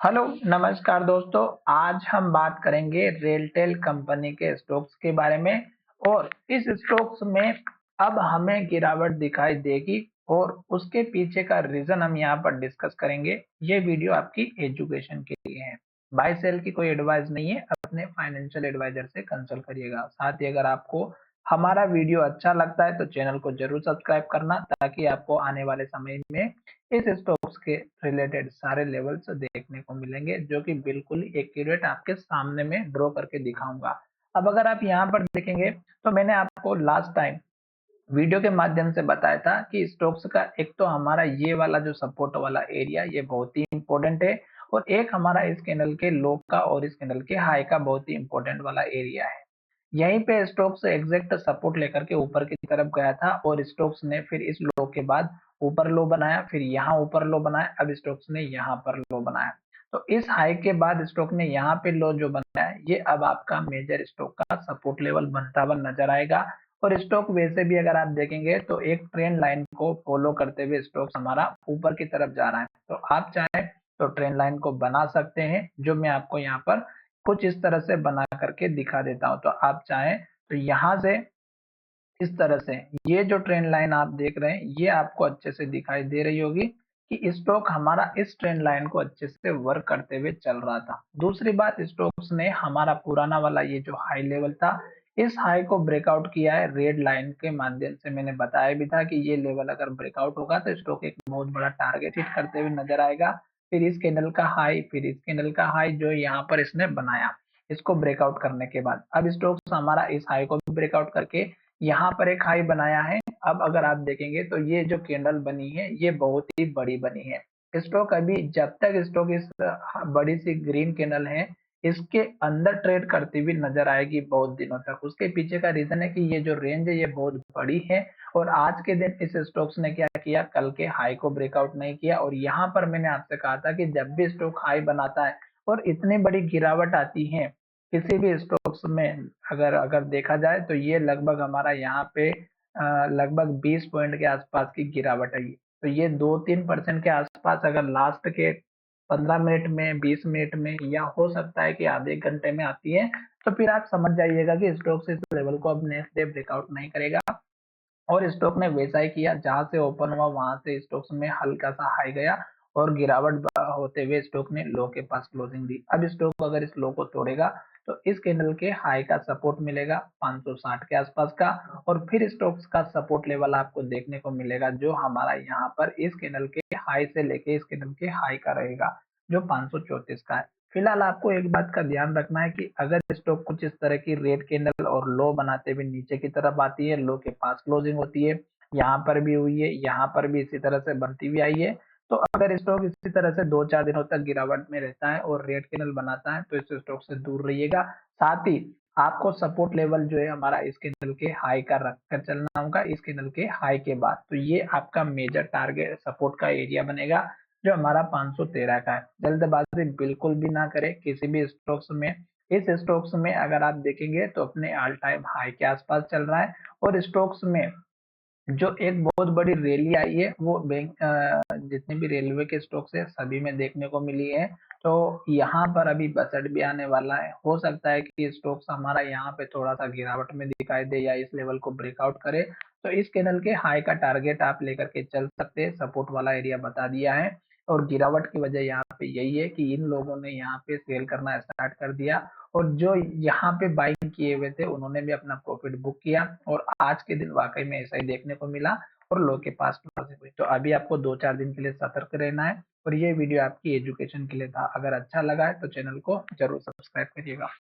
Hello नमस्कार दोस्तों। आज हम बात करेंगे रेलटेल कंपनी के स्टॉक्स के बारे में और इस स्टॉक्स में अब हमें गिरावट दिखाई देगी और उसके पीछे का रीजन हम यहाँ पर डिस्कस करेंगे। ये वीडियो आपकी एजुकेशन के लिए है, बाय सेल की कोई एडवाइस नहीं है। अपने फाइनेंशियल एडवाइजर से कंसल्ट करिएगा। साथ ही अगर आपको हमारा वीडियो अच्छा लगता है तो चैनल को जरूर सब्सक्राइब करना, ताकि आपको आने वाले समय में इस स्टॉक्स के रिलेटेड सारे लेवल्स देखने को मिलेंगे, जो कि बिल्कुल एक्यूरेट आपके सामने में ड्रॉ करके दिखाऊंगा। अब अगर आप यहाँ पर देखेंगे तो मैंने आपको लास्ट टाइम वीडियो के माध्यम से बताया था कि स्टॉक्स का एक तो हमारा ये वाला जो सपोर्ट वाला एरिया ये बहुत ही इंपॉर्टेंट है, और एक हमारा इस कैंडल के लो का और इस कैंडल के हाई का बहुत ही इंपॉर्टेंट वाला एरिया है। यहीं पे स्टॉक्स एग्जैक्ट सपोर्ट लेकर के ऊपर की तरफ गया था और स्टॉक्स ने फिर इस लो के बाद ऊपर लो बनाया, फिर यहाँ ऊपर लो बनाया, अब स्टॉक्स ने यहाँ पर लो बनाया। तो इस हाई के बाद स्टॉक ने यहाँ पे लो जो बनाया है, ये अब आपका मेजर स्टॉक का सपोर्ट लेवल बनता हुआ नजर आएगा। और स्टॉक वैसे भी अगर आप देखेंगे तो एक ट्रेंड लाइन को फॉलो करते हुए स्टॉक हमारा ऊपर की तरफ जा रहा है। तो आप चाहें तो ट्रेंड लाइन को बना सकते हैं, जो मैं आपको यहाँ पर कुछ इस तरह से बना करके दिखा देता हूं। तो आप चाहें तो यहाँ से इस तरह से ये जो ट्रेंड लाइन आप देख रहे हैं ये आपको अच्छे से दिखाई दे रही होगी कि स्टॉक हमारा इस ट्रेंड लाइन को अच्छे से वर्क करते हुए चल रहा था। दूसरी बात, स्टॉक्स ने हमारा पुराना वाला ये जो हाई लेवल था, इस हाई को ब्रेकआउट किया है रेड लाइन के माध्यम से। मैंने बताया भी था कि ये लेवल अगर ब्रेकआउट होगा तो स्टॉक एक बहुत बड़ा टारगेट हिट करते हुए नजर आएगा। फिर इस कैंडल का हाई, फिर इस कैंडल का हाई जो यहाँ पर इसने बनाया, इसको ब्रेकआउट करने के बाद अब स्टॉक्स हमारा इस हाई को भी ब्रेकआउट करके यहाँ पर एक हाई बनाया है। अब अगर आप देखेंगे तो ये जो कैंडल बनी है ये बहुत ही बड़ी बनी है। स्टॉक अभी जब तक स्टॉक इस बड़ी सी ग्रीन कैंडल है इसके अंदर ट्रेड करती हुई नजर आएगी बहुत दिनों तक। उसके पीछे का रीजन है कि ये जो रेंज है ये बहुत बड़ी है, और आज के दिन इस स्टॉक्स ने क्या किया, कल के हाई को ब्रेकआउट नहीं किया। और यहाँ पर मैंने आपसे कहा था कि जब भी स्टॉक हाई बनाता है और इतनी बड़ी गिरावट आती है किसी भी स्टॉक्स में, अगर अगर देखा जाए तो ये लगभग हमारा यहाँ पे लगभग 20 पॉइंट के आसपास की गिरावट आई। तो ये 2-3% के आसपास अगर लास्ट के 15 मिनट में, 20 मिनट में, या हो सकता है कि आधे घंटे में आती है, तो फिर आप समझ जाइएगा कि स्टॉक्स इस लेवल को अब नेक्स्ट डे ब्रेकआउट नहीं करेगा। और स्टॉक ने वैसा ही किया, जहां से ओपन हुआ वहां से स्टॉक्स में हल्का सा हाई गया और गिरावट होते हुए स्टॉक ने लो के पास क्लोजिंग दी। अब स्टॉक अगर इस लो को तोड़ेगा तो इस कैंडल के हाई का सपोर्ट मिलेगा 560 के आसपास का, और फिर स्टॉक्स का सपोर्ट लेवल आपको देखने को मिलेगा जो हमारा यहाँ पर इस कैंडल के हाई से लेके इस कैंडल के हाई का रहेगा, जो 534 का है। फिलहाल आपको एक बात का ध्यान रखना है कि अगर स्टॉक कुछ इस तरह की रेड कैंडल और लो बनाते हुए नीचे की तरफ आती है, लो के पास क्लोजिंग होती है, यहाँ पर भी हुई है, यहाँ पर भी इसी तरह से बनती हुई आई है, तो अगर स्टॉक इसी तरह से 2-4 दिनों तक गिरावट में रहता है और रेड कैंडल बनाता है तो इस स्टॉक से दूर रहिएगा। साथ ही आपको सपोर्ट लेवल जो है हमारा इस कैंडल के हाई का रखकर चलना होगा, इस कैंडल के हाई के बाद। तो ये आपका मेजर टारगेट सपोर्ट का एरिया बनेगा जो हमारा 513 का है। जल्दबाजी बिल्कुल भी ना करें किसी भी स्टॉक्स में। इस स्टॉक्स में अगर आप देखेंगे तो अपने ऑल टाइम हाई के आसपास चल रहा है, और स्टॉक्स में जो एक बहुत बड़ी रैली आई है वो बैंक जितने भी रेलवे के स्टॉक्स है सभी में देखने को मिली है। तो यहाँ पर अभी बजट भी आने वाला है, हो सकता है कि स्टॉक्स हमारा यहाँ पे थोड़ा सा गिरावट में दिखाई दे या इस लेवल को ब्रेकआउट करे। तो इस कैंडल के हाई का टारगेट आप लेकर के चल सकते हैं, सपोर्ट वाला एरिया बता दिया है। और गिरावट की वजह यहाँ पे यही है कि इन लोगों ने यहाँ पे सेल करना स्टार्ट कर दिया, और जो यहाँ पे बाइंग किए हुए थे उन्होंने भी अपना प्रॉफिट बुक किया, और आज के दिन वाकई में ऐसा ही देखने को मिला और लो के पास क्लोजिंग हुई। तो अभी आपको 2-4 दिन के लिए सतर्क रहना है। और ये वीडियो आपकी एजुकेशन के लिए था, अगर अच्छा लगा है तो चैनल को जरूर सब्सक्राइब करिएगा।